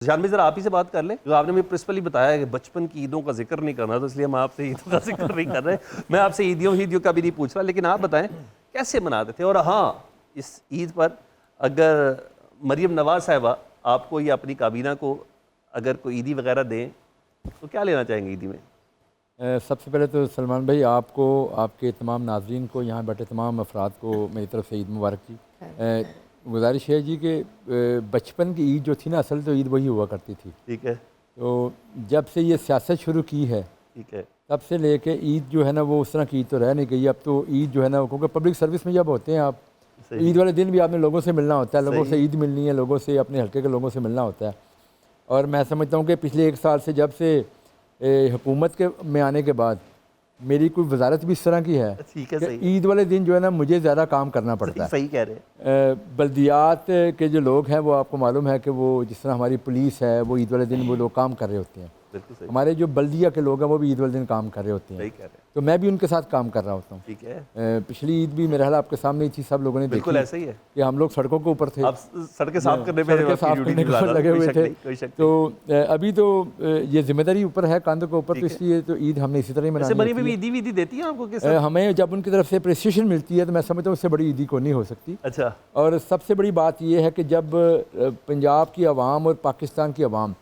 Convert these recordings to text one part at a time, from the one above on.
जान भाई जरा आप ही से बात कर लें, जो आपने मुझे प्रिंसिपली बताया कि बचपन की ईदों का जिक्र नहीं करना, तो इसलिए हम आपसे ईदों का जिक्र नहीं कर रहे। मैं आपसे ईदियों का भी नहीं पूछ रहा, लेकिन आप बताएं कैसे मनाते थे। और हाँ, इस ईद पर अगर मरियम नवाज साहिबा आपको या अपनी काबीना को अगर कोई ईदी वगैरह दें तो क्या लेना चाहेंगे ईदी में? सबसे पहले तो सलमान भाई आपको, आपके तमाम नाजरीन को, यहाँ बैठे तमाम अफराद को मेरी तरफ से ईद मुबारक जी। गुजारिश है जी कि बचपन की ईद जो थी ना, असल तो ईद वही हुआ करती थी। ठीक है। तो जब से ये सियासत शुरू की है, ठीक है, तब से लेके ईद जो है ना वो उस तरह की ईद तो रह नहीं गई। अब तो ईद जो है ना, क्योंकि पब्लिक सर्विस में जब होते हैं आप, ईद वाले दिन भी आपने लोगों से मिलना होता है, लोगों से ईद मिलनी है, लोगों से, अपने हल्के के लोगों से मिलना होता है। और मैं समझता हूँ कि पिछले 1 साल से जब से हुकूमत के में आने के बाद मेरी कोई वजारत भी इस तरह की है कि ईद वाले दिन जो है ना मुझे ज़्यादा काम करना पड़ता है। सही कह रहे हैं। बल्दियात के जो लोग हैं वो आपको मालूम है कि वो जिस तरह हमारी पुलिस है वो ईद वाले दिन वो लोग काम कर रहे होते हैं। हमारे जो बल्दिया के लोग हैं वो भी ईद वाले दिन काम कर रहे होते हैं। तो मैं भी उनके साथ काम कर रहा होता हूँ। ठीक है। पिछली ईद भी मेरा हाल आपके सामने ही थी, सब लोगों ने बिल्कुल ऐसा ही है कि हम लोग सड़कों के ऊपर थे, आप सड़कें साफ करने में लगे हुए थे। तो अभी तो ये जिम्मेदारी ऊपर है कंधों के ऊपर, तो इसलिए तो ईद हमने इसी तरह ही मनाई देती है आपको। हमें जब उनकी तरफ से अप्रिसिएशन मिलती है तो मैं समझता हूँ उससे बड़ी ईदी को नहीं हो सकती। अच्छा। और सबसे बड़ी बात यह है कि जब पंजाब की आवाम और पाकिस्तान की आवाम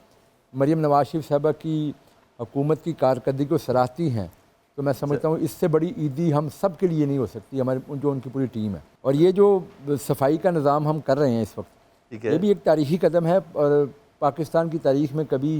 मरियम नवाज शरीफ साहबा की हुकूमत की कारकर्दगी को सराहती हैं, तो मैं समझता हूँ इससे बड़ी ईदी हम सब के लिए नहीं हो सकती, हमारे जो उनकी पूरी टीम है। और ये जो सफाई का निज़ाम हम कर रहे हैं इस वक्त, ये भी एक तारीखी कदम है। और पाकिस्तान की तारीख में कभी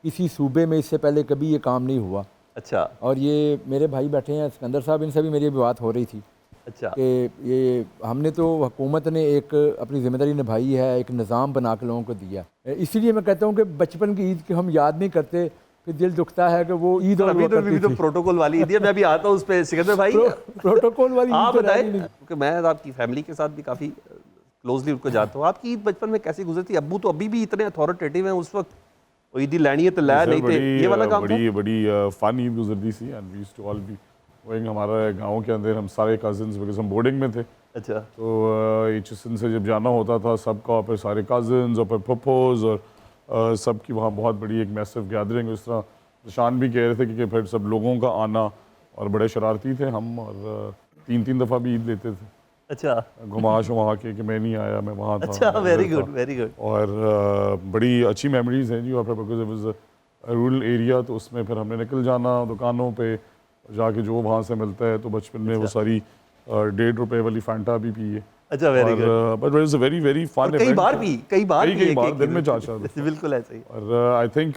किसी सूबे में इससे पहले कभी ये काम नहीं हुआ। अच्छा। और ये मेरे भाई बैठे हैं सिकंदर साहब, इनसे भी मेरी बात हो रही थी। अच्छा। कि ये हमने तो हुकूमत ने एक अपनी जिम्मेदारी निभाई है, एक निज़ाम बना के लोगों को दिया। इसीलिए मैं कहता हूँ कि बचपन की ईद की हम याद नहीं करते, फिर दिल दुखता है कि वो ईद और अभी तो प्रोटोकॉल वाली ईद है। मैं भी आता हूँ उस पर सिकंदर भाई, प्रोटोकॉल वाली आप बताएं, क्योंकि मैं आपकी फैमिली के साथ भी काफ़ी क्लोजली उनको जानता हूँ। आपकी ईद बचपन में कैसी गुजरती? अब्बू तो अभी भी इतने अथॉरिटेटिव हैं, उस वक्त ईदी लेनी है तो ला नहीं थे, ये वाला काम था। बड़ी फन ईद गुजरती थी। And we used to all be going, हमारे गांव के अंदर हम सारे कजिन्स, बिकॉज हम बोर्डिंग में थे। अच्छा। तो HSN से जब जाना होता था सबका, फिर सारे कजिन्स और फिर पप्पोज और सबकी वहाँ बहुत बड़ी एक मैसिव गैदरिंग। इस तरह निशान भी कह रहे थे कि फिर सब लोगों का आना, और बड़े शरारती थे हम, और 3-3 दफ़ा भी ईद लेते थे। अच्छा। घुमाश वहाँ के कि मैं नहीं आया, मैं वहाँ था। अच्छा, वेरी गुड वेरी गुड। और बड़ी अच्छी मेमोरीज हैं जी। और फिर because it was a rural area, तो उसमें फिर हमने निकल जाना दुकानों पे जाके जो वहाँ से मिलता है। तो बचपन में वो सारी 1.5 रुपए वाली फैंटा भी पिए। अच्छा, very good. But it was a very very fun. कई बार दिन में 4-4 बिल्कुल ऐसे ही। और आई थिंक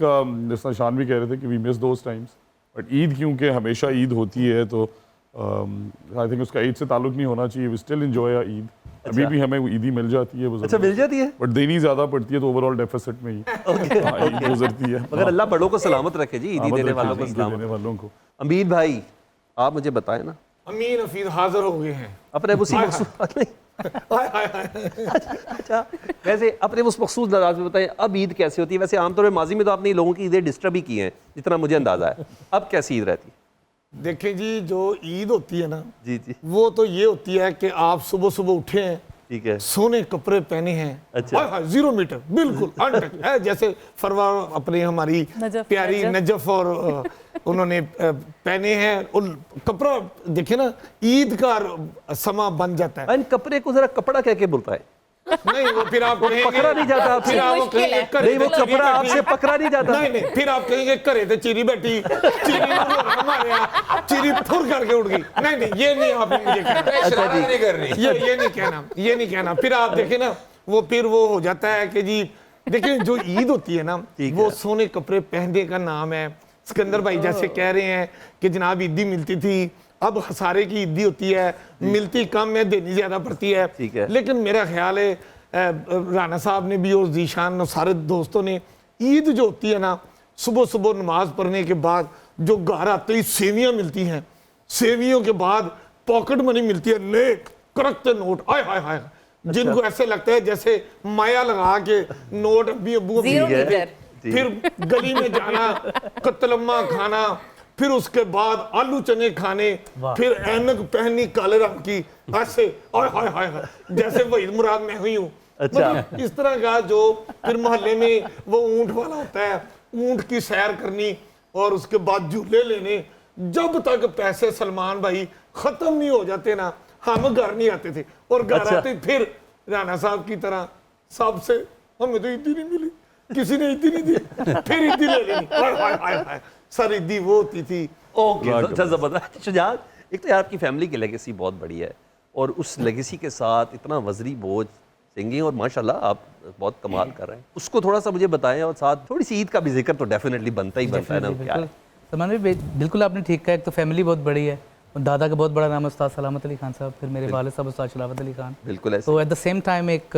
जैसा शान भी कह रहे थे कि we miss those times. But Eid क्योंकि हमेशा ईद होती है, तो आई थिंक उसका ईद से ताल्लुक नहीं होना चाहिए। We still enjoy a Eid. अभी भी हमें ईदी मिल जाती है। अच्छा, मिल जाती है, बट देनी ज़्यादा पड़ती है, तो ओवरऑल डेफिसिट में ही ईद गुजरती है। मगर अल्लाह बड़ों को सलामत रखे जी, ईदी देने वालों को सलामत। अमीन भाई, आप मुझे बताएं ना। अमीन हफीज हाजिर हो गए हैं अपने उसी मकसूद अच्छा, वैसे अपने उस मकसूद अंदाज में बताएं, अब ईद कैसी होती है? वैसे आमतौर पर माजी में तो आपने लोगों की ईदें डिस्टर्ब ही की हैं, जितना मुझे अंदाजा है। अब कैसी ईद रहती है? देखें जी, जो ईद होती है ना जी जी, वो तो ये होती है कि आप सुबह सुबह उठे हैं, ठीक है, सोने कपड़े पहने हैं। अच्छा। 0 मीटर बिल्कुल अनटच है, जैसे फरवा अपनी हमारी प्यारी नजफ और उन्होंने पहने हैं। उन कपड़ा देखे ना, ईद का समा बन जाता है। इन कपड़े को जरा कपड़ा कह के बोलता है। नहीं, वो फिर आप पकड़ा नहीं जाता आपसे। नहीं, वो कपड़ा आपसे पकड़ा नहीं जाता। नहीं, फिर आप कहेंगे करे थे चिरी बैठी, चिरी हमारे यहाँ चिरी फुर करके उड़ गई। नहीं, ये नहीं आपने मुझे कहना, ये नहीं कहना। फिर आप देखें ना, वो फिर वो हो जाता है कि जी देखिए, जो ईद होती है ना, वो सोने कपड़े पहनने का नाम है। सिकंदर भाई जैसे कह रहे हैं कि जनाब ईदी मिलती थी, अब हसारे की ईदी होती है, मिलती कम है, देनी ज्यादा पड़ती है। लेकिन मेरा ख्याल है राना साहब ने भी और जीशान और सारे दोस्तों ने, ईद जो होती है ना, सुबह सुबह नमाज पढ़ने के बाद जो घर आते ही सेवियां मिलती हैं, सेवियों के बाद पॉकेट मनी मिलती है, ले कड़कते नोट, आय हाय हाय, जिनको ऐसे लगता है जैसे माया लगा के नोट फिर गली में जाना, कतलम्मा खाना, फिर उसके बाद आलू चने खाने, फिर ऐनक पहननी काले रंग की, ऐसे हाय हाय हाय जैसे वहीद मुराद मैं हुई हूँ। अच्छा। मतलब इस तरह का जो फिर मोहल्ले में वो ऊंट वाला होता है, ऊंट की सैर करनी और उसके बाद झूले लेने, जब तक पैसे सलमान भाई खत्म नहीं हो जाते ना हम घर नहीं आते थे। और घर अच्छा। आते फिर राणा साहब की तरह सबसे, हमें तो ईदी नहीं मिली, किसी ने ईदी नहीं दी, फिर ईदी ले लेनी। हाय हाय हाय हाय, सर ईदी वो होती थी। ओके, अच्छा जबरदस्त। शुजात, एक तो यार आपकी फैमिली की लेगेसी बहुत बड़ी है और उस लेगेसी के साथ इतना वजरी बोझ सिंगिंग, और माशाल्लाह आप बहुत कमाल कर रहे हैं, उसको थोड़ा सा मुझे बताएं। और साथ थोड़ी सी ईद का भी जिक्र तो डेफिनेटली बनता ही बनता है ना। क्या है? सलमान भाई बिल्कुल आपने ठीक कहा, एक तो फैमिली बहुत बड़ी है, दादा का बहुत बड़ा नाम है उस्ताद सलामत अली खान साहब, फिर मेरे वालिद साहब उस्ताद शराफत अली खान। बिल्कुल ऐसे। तो एट द सेम टाइम एक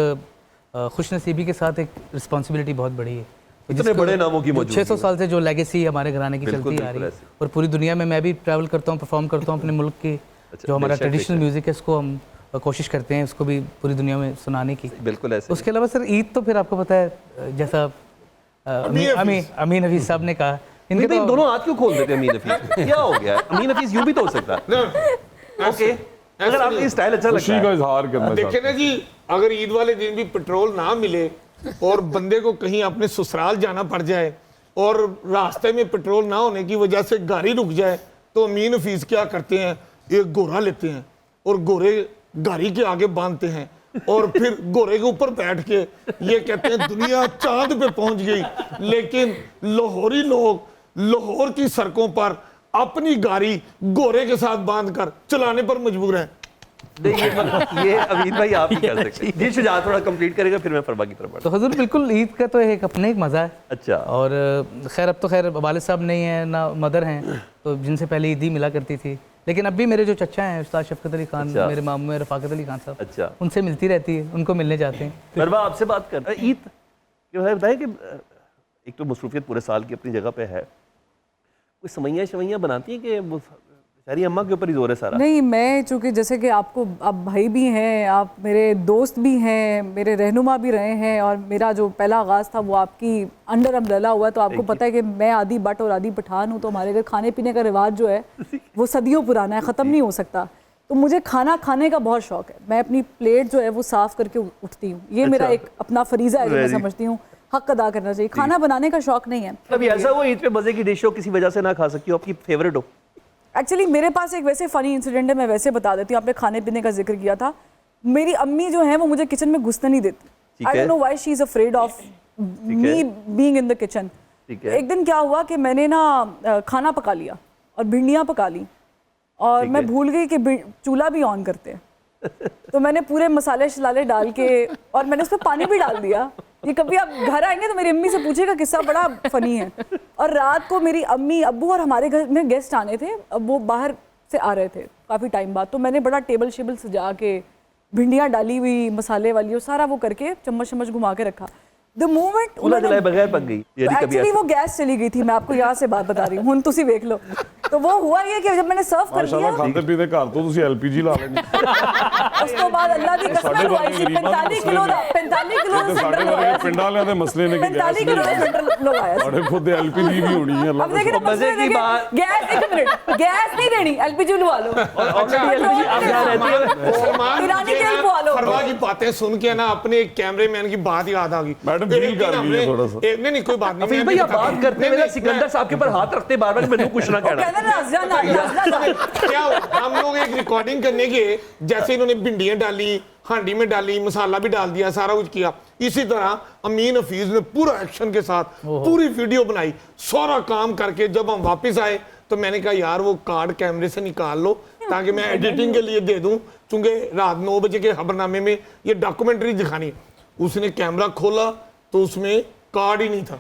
खुशनसीबी के साथ एक रिस्पॉन्सिबिलिटी बहुत बड़ी है। तो इतने बड़े नामों की मौजूदगी 600 साल से जो लेगेसी हमारे घराने की बिल्कुल, चलती आ रही है, बिल्कुल और पूरी दुनिया में मैं भी ट्रैवल करता हूँ, परफॉर्म करता हूँ अपने मुल्क की जो हमारा बेशक, ट्रेडिशनल बेशक। म्यूज़िक है, इसको हम कोशिश करते हैं उसको भी पूरी दुनिया में सुनाने की। बिल्कुल ऐसे। उसके अलावा सर ईद तो फिर आपको पता है जैसा अमीन हफीज़ साहब ने कहा, इनके इनके तो दोनों हाथ क्यों खोल देते हैं अमीन हफीज? क्या हो गया? अमीन हफीज यूं भी तो हो सकता है। ओके, अगर आपको ये स्टाइल अच्छा लगता खुशी है। का इजहार करना देखे ना जी, अगर ईद वाले दिन भी पेट्रोल ना मिले और बंदे को कहीं अपने ससुराल जाना पड़ जाए और रास्ते में पेट्रोल ना होने की वजह से गाड़ी रुक जाए, तो अमीन हफीज क्या करते हैं, एक घोड़ा लेते हैं और घोड़े गाड़ी के आगे बांधते हैं और फिर घोड़े के ऊपर बैठ के ये कहते हैं दुनिया चांद पे पहुंच गई, लेकिन लाहौरी लोग लाहौर की सड़कों पर अपनी गाड़ी घोड़े के साथ बांधकर चलाने पर मजबूर है। ये अमीन भाई आप ही कर सकते हैं। जी शुजात थोड़ा कंप्लीट करेगा, फिर मैं फरबा की तरफ बढ़ता तो हजूर बिल्कुल ईद का तो एक अपने एक मज़ा है। हूं। अच्छा, और खैर अब तो खैर वालिद साहब नहीं है ना मदर हैं, तो जिनसे पहले ईदी मिला करती थी, लेकिन अब भी मेरे जो चचा हैं उस्ताद शफकत अली खान, अच्छा। मेरे मामू रफ़ाकत अली खान साहब, अच्छा। उनसे मिलती रहती है, उनको मिलने जाते हैं। फरबा आपसे बात कर ईद जो है बताएं कि एक तो मसरूफियत पूरे साल की अपनी जगह पे है, कोई समैयाँ बनाती हैं कि वो बेचारी अम्मा के ऊपर ही जोर है सारा? नहीं, मैं चूँकि जैसे कि आपको आप भाई भी हैं, आप मेरे दोस्त भी हैं, मेरे रहनुमा भी रहे हैं, और मेरा जो पहला आगाज़ था वो आपकी अंडर अम्ब्रेला हुआ, तो आपको पता है कि मैं आदि बट और आदि पठान हूँ, तो हमारे घर खाने पीने का रिवाज जो है वो सदियों पुराना है, ख़त्म नहीं हो सकता। तो मुझे खाना खाने का बहुत शौक़ है, मैं अपनी प्लेट जो है वो साफ़ करके उठती हूँ, ये मेरा एक अपना फरीज़ा है जो मैं समझती हूँ, हक अदा करना चाहिए। खाना बनाने का शौक़ नहीं है। कभी ऐसा वो ईद पे मज़े की डिश हो किसी वजह से ना खा सकती हो, आपकी फेवरेट हो? एक्चुअली मेरे पास एक वैसे फ़नी इंसिडेंट है, मैं वैसे बता देती हूँ। आपने खाने पीने का जिक्र किया था, मेरी अम्मी जो है वो मुझे किचन में घुसने नहीं देती। I don't know why she is afraid of me being in the kitchen. एक दिन क्या हुआ कि मैंने ना खाना पका लिया और भिंडियाँ पका ली, और मैं भूल गई कि चूल्हा भी ऑन करते हैं, तो मैंने पूरे मसाले शलाले डाल के और मैंने उसमें पानी भी डाल दिया। ये कभी आप घर आएंगे तो मेरी अम्मी से पूछेगा, किस्सा बड़ा फनी है। और रात को मेरी अम्मी अब्बू और हमारे घर में गेस्ट आने थे, अब वो बाहर से आ रहे थे काफ़ी टाइम बाद, तो मैंने बड़ा टेबल शेबल सजा के भिंडियाँ डाली हुई मसाले वाली और सारा वो करके चम्मच चम्मच घुमा के रखा। द मोमेंट जलाए बगैर पक गई, एक्चुअली वो गैस चली गई थी, मैं आपको यहाँ से बात बता रही हूँ, हुन तुसी देख लो। तो वो हुआ ये कि जब मैंने सर्व कर दिया, माशाल्लाह खाते पीते घर तो ਤੁਸੀਂ LPG ਲਾ ਲੈਣੀ। ਉਸ ਤੋਂ ਬਾਅਦ ਅੱਲਾ ਦੀ ਕਸਮ ਲਗਵਾਈ ਸੀ 45 ਕਿਲੋ ਦਾ ਸਾਡੇ ਸਿਲੰਡਰ ਵਰਗੇ ਲਗਵਾਇਆ ਪਿੰਡਾਂ ਵਾਲਿਆਂ ਦੇ ਮਸਲੇ ਨੇ ਕਿ 45 ਕਿਲੋ ਦਾ ਸਿਲੰਡਰ ਲਗਵਾਇਆ ਸੀ। ਸਾਡੇ ਖੁਦ LPG भी होनी है। अब देखिए ना मजे की बात, गैस एक मिनट, गैस नहीं देनी, एलपीजी लगा लो। ईरानी तेल पवा लो। फरवा की बातें सुन के ना अपने एक कैमरेमैन की बात याद आ गई। मैडम फील कर रही है थोड़ा सा। नहीं कोई बात नहीं। अफीफ भाई आप बात करते हुए सिकंदर साहब के ऊपर हाथ रखते बार-बार मैंने कुछ ना कहना। कहना ना क्या हम लोग एक रिकॉर्डिंग करने के, जैसे इन्होंने भिंडियां डाली, हांडी में डाली, मसाला भी डाल दिया, सारा कुछ किया, इसी तरह अमीन हफीज ने पूरा एक्शन के साथ पूरी वीडियो बनाई, सारा काम करके जब हम वापस आए तो मैंने कहा यार वो कार्ड कैमरे से निकाल लो ताकि मैं एडिटिंग के लिए दे दूं, चूंकि रात 9 बजे के खबरनामे में ये डॉक्यूमेंट्री दिखानी है। उसने कैमरा खोला तो उसमें कार्ड ही नहीं था।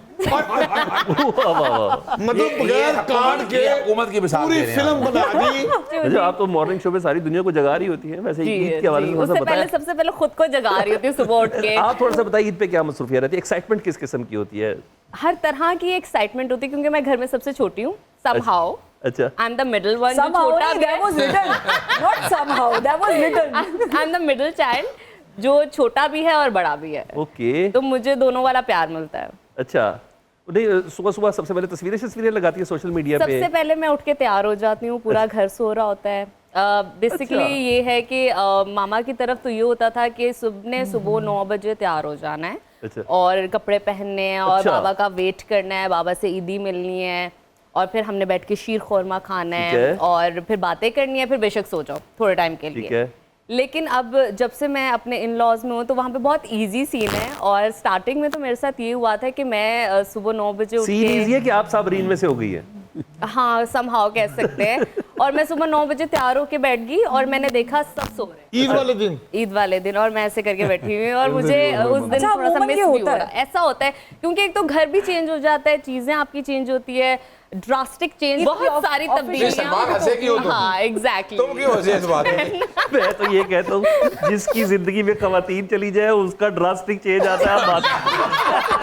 मतलब बगैर कार्ड के हुकूमत की मिसाल पूरी दे रहे हैं फिल्म बना दी। अच्छा, आप तो मॉर्निंग शो पे सारी दुनिया को जगा रही होती हैं, वैसे ईद के हवाले से थोड़ा सा उससे पहले बताएं। सबसे पहले खुद को जगा रही होती हूँ सुबह उठ के। आप थोड़ा सा बताइए ईद पे क्या मसरूफियत रहती है, एक्साइटमेंट किस किस्म की होती है? हर तरह की एक्साइटमेंट होती है क्योंकि मैं घर में सबसे छोटी हूँ। somehow अच्छा I'm the middle one, जो somehow छोटा भी that was written, not somehow that was written। I'm the middle child, जो छोटा भी है और बड़ा भी है, ओके। तो मुझे दोनों वाला प्यार मिलता है। अच्छा, नहीं सुबह सबसे पहले तस्वीरें लगाती है सोशल मीडिया पे? सबसे पहले मैं उठ के तैयार हो जाती हूँ, पूरा घर सो रहा होता है, बेसिकली ये है कि मामा की तरफ तो ये होता था कि सुबह 9 बजे तैयार हो जाना है अच्छा। और कपड़े पहनने हैं और अच्छा। बाबा का वेट करना है, बाबा से ईदी मिलनी है और फिर हमने बैठ के शीर खोरमा खाना ठीक है। है और फिर बातें करनी है, फिर बेशक सो जाओ थोड़े टाइम के ठीक लिए। है। लेकिन अब जब से मैं अपने इन लॉज में हूँ तो वहाँ पे बहुत इजी सीन है और स्टार्टिंग में तो मेरे साथ ये हुआ था कि मैं सुबह 9 बजे उठ सीन के इजी है कि आप साबरीन में से हो गई है। हाँ समहाउ कह सकते हैं और मैं सुबह 9 बजे तैयार होके बैठ गई और मैंने देखा सब सो रहे ईद वाले दिन ईद वाले दिन और मैं ऐसे करके बैठी हुई हूँ और मुझे उस दिन अच्छा, थोड़ा सा अमूमन मिस ये भी होता हो है। रहा ऐसा होता है क्योंकि एक तो घर भी चेंज हो जाता है, चीजें आपकी चेंज होती है, ड्रास्टिक चेंज, बहुत सारी सलमान हंसे क्यों तब्दीलियां। तुम? हाँ एग्जैक्टली तुम क्यों हंसे इस बात में? मैं तो ये कहता हूँ जिसकी जिंदगी में खवातीन चली जाए उसका ड्रास्टिक चेंज आता है। आप बात